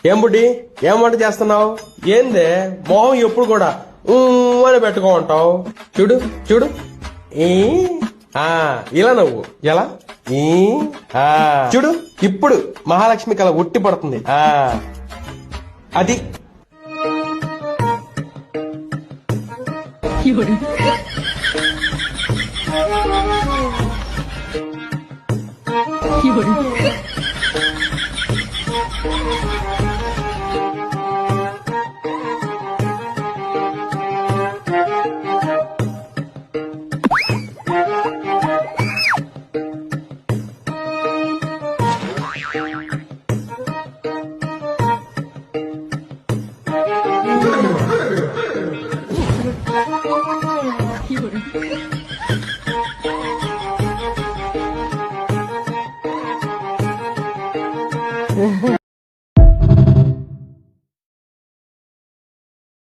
ఏం బుడ్డి ఏం వంట చేస్తున్నావు? ఏందే మొహం ఎప్పుడు కూడా అని పెట్టుకో ఉంటావు. చూడు చూడు ఈ ఇలా నవ్వు ఎలా ఈ చూడు ఇప్పుడు మహాలక్ష్మి కళ ఉట్టి పడుతుంది. అది有人。